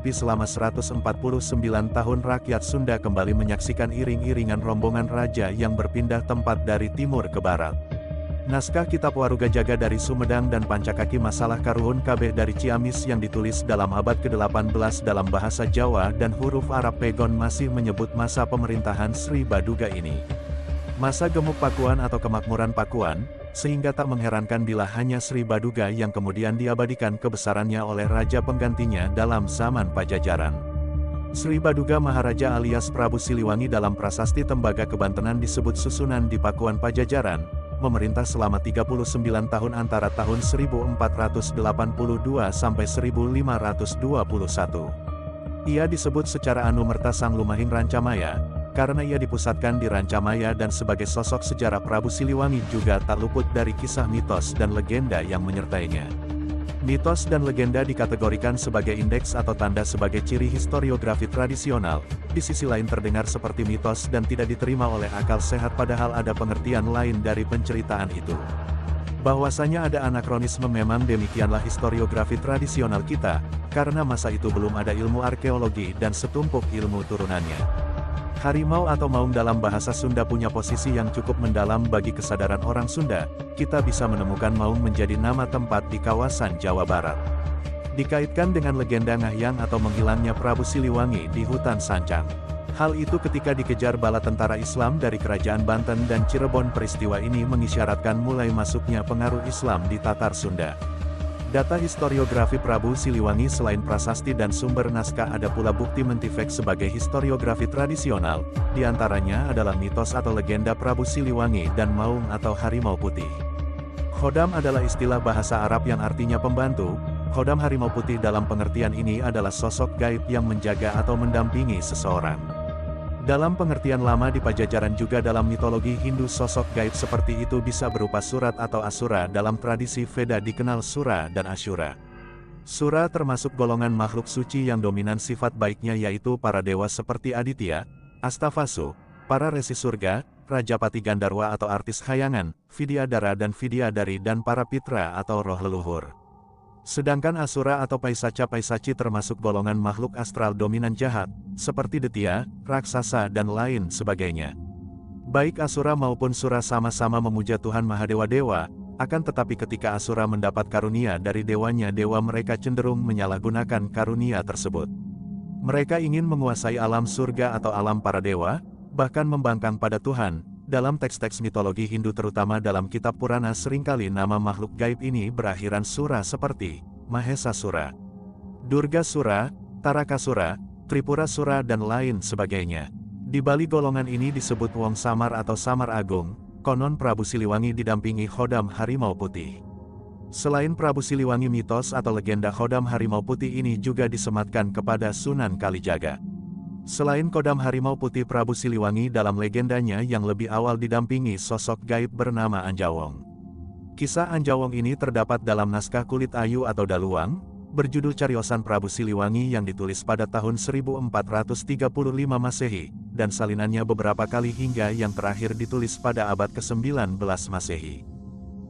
tapi selama 149 tahun rakyat Sunda kembali menyaksikan iring-iringan rombongan raja yang berpindah tempat dari timur ke barat. Naskah Kitab Waruga Jaga dari Sumedang dan Pancakaki Masalah Karuhun Kabeh dari Ciamis yang ditulis dalam abad ke-18 dalam bahasa Jawa dan huruf Arab Pegon masih menyebut masa pemerintahan Sri Baduga ini. Masa gemuk Pakuan atau kemakmuran Pakuan, sehingga tak mengherankan bila hanya Sri Baduga yang kemudian diabadikan kebesarannya oleh raja penggantinya dalam zaman Pajajaran. Sri Baduga Maharaja alias Prabu Siliwangi dalam Prasasti Tembaga Kebantenan disebut susunan di Pakuan Pajajaran, memerintah selama 39 tahun antara tahun 1482 sampai 1521. Ia disebut secara anumerta Sang Lumahing Rancamaya, karena ia dipusatkan di Rancamaya dan sebagai sosok sejarah Prabu Siliwangi juga tak luput dari kisah mitos dan legenda yang menyertainya. Mitos dan legenda dikategorikan sebagai indeks atau tanda sebagai ciri historiografi tradisional, di sisi lain terdengar seperti mitos dan tidak diterima oleh akal sehat padahal ada pengertian lain dari penceritaan itu. Bahwasanya ada anakronisme memang demikianlah historiografi tradisional kita, karena masa itu belum ada ilmu arkeologi dan setumpuk ilmu turunannya. Harimau atau maung dalam bahasa Sunda punya posisi yang cukup mendalam bagi kesadaran orang Sunda. Kita bisa menemukan maung menjadi nama tempat di kawasan Jawa Barat. Dikaitkan dengan legenda Ngahyang atau menghilangnya Prabu Siliwangi di hutan Sancang. Hal itu ketika dikejar bala tentara Islam dari kerajaan Banten dan Cirebon. Peristiwa ini mengisyaratkan mulai masuknya pengaruh Islam di Tatar Sunda. Data historiografi Prabu Siliwangi selain prasasti dan sumber naskah ada pula bukti mentifek sebagai historiografi tradisional, diantaranya adalah mitos atau legenda Prabu Siliwangi dan maung atau harimau putih. Khodam adalah istilah bahasa Arab yang artinya pembantu. Khodam harimau putih dalam pengertian ini adalah sosok gaib yang menjaga atau mendampingi seseorang. Dalam pengertian lama di Pajajaran juga dalam mitologi Hindu sosok gaib seperti itu bisa berupa surat atau asura. Dalam tradisi Veda dikenal Sura dan Asyura. Sura termasuk golongan makhluk suci yang dominan sifat baiknya yaitu para dewa seperti Aditya, Astavasu, para resi surga, Rajapati Gandarwa atau artis khayangan, Vidyadara dan Vidyadari dan para pitra atau roh leluhur. Sedangkan Asura atau Paisaca-Paisaci termasuk golongan makhluk astral dominan jahat, seperti Detya, raksasa dan lain sebagainya. Baik Asura maupun Sura sama-sama memuja Tuhan Mahadewa-Dewa, akan tetapi ketika Asura mendapat karunia dari dewanya dewa mereka cenderung menyalahgunakan karunia tersebut. Mereka ingin menguasai alam surga atau alam para dewa, bahkan membangkang pada Tuhan. Dalam teks-teks mitologi Hindu terutama dalam kitab Purana seringkali nama makhluk gaib ini berakhiran Sura seperti Mahesasura, Durgasura, Tarakasura, Tripurasura dan lain sebagainya. Di balik golongan ini disebut Wong Samar atau Samar Agung, konon Prabu Siliwangi didampingi Khodam Harimau Putih. Selain Prabu Siliwangi mitos atau legenda Khodam Harimau Putih ini juga disematkan kepada Sunan Kalijaga. Selain Khodam Harimau Putih Prabu Siliwangi dalam legendanya yang lebih awal didampingi sosok gaib bernama Anjawong. Kisah Anjawong ini terdapat dalam naskah Kulit Ayu atau Daluang, berjudul Cariosan Prabu Siliwangi yang ditulis pada tahun 1435 Masehi, dan salinannya beberapa kali hingga yang terakhir ditulis pada abad ke-19 Masehi.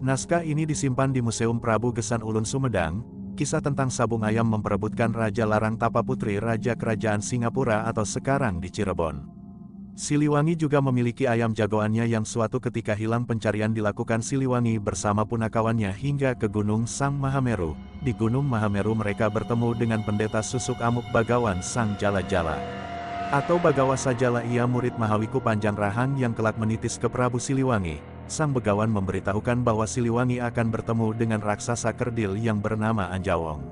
Naskah ini disimpan di Museum Prabu Gesan Ulun Sumedang. Kisah tentang sabung ayam memperebutkan Raja Larang Tapaputri Raja Kerajaan Singapura atau sekarang di Cirebon. Siliwangi juga memiliki ayam jagoannya yang suatu ketika hilang pencarian dilakukan Siliwangi bersama punakawannya hingga ke Gunung Sang Mahameru. Di Gunung Mahameru mereka bertemu dengan pendeta Susuk Amuk Bagawan Sang Jala-Jala. Atau Bagawa Sajala ia murid Mahawiku Panjang Rahang yang kelak menitis ke Prabu Siliwangi. Sang Begawan memberitahukan bahwa Siliwangi akan bertemu dengan raksasa kerdil yang bernama Anjawong.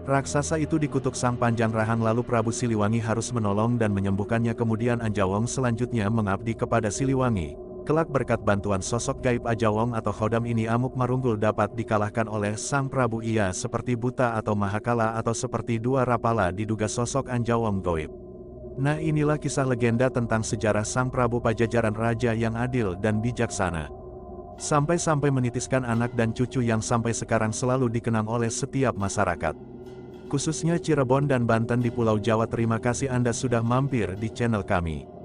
Raksasa itu dikutuk Sang Panjang Rahang lalu Prabu Siliwangi harus menolong dan menyembuhkannya kemudian Anjawong selanjutnya mengabdi kepada Siliwangi. Kelak berkat bantuan sosok gaib Anjawong atau Khodam ini Amuk Marunggul dapat dikalahkan oleh Sang Prabu ia seperti buta atau mahakala atau seperti dua rapala diduga sosok Anjawong goib. Nah inilah kisah legenda tentang sejarah Sang Prabu Pajajaran Raja yang adil dan bijaksana. Sampai-sampai menitiskan anak dan cucu yang sampai sekarang selalu dikenang oleh setiap masyarakat. Khususnya Cirebon dan Banten di Pulau Jawa. Terima kasih Anda sudah mampir di channel kami.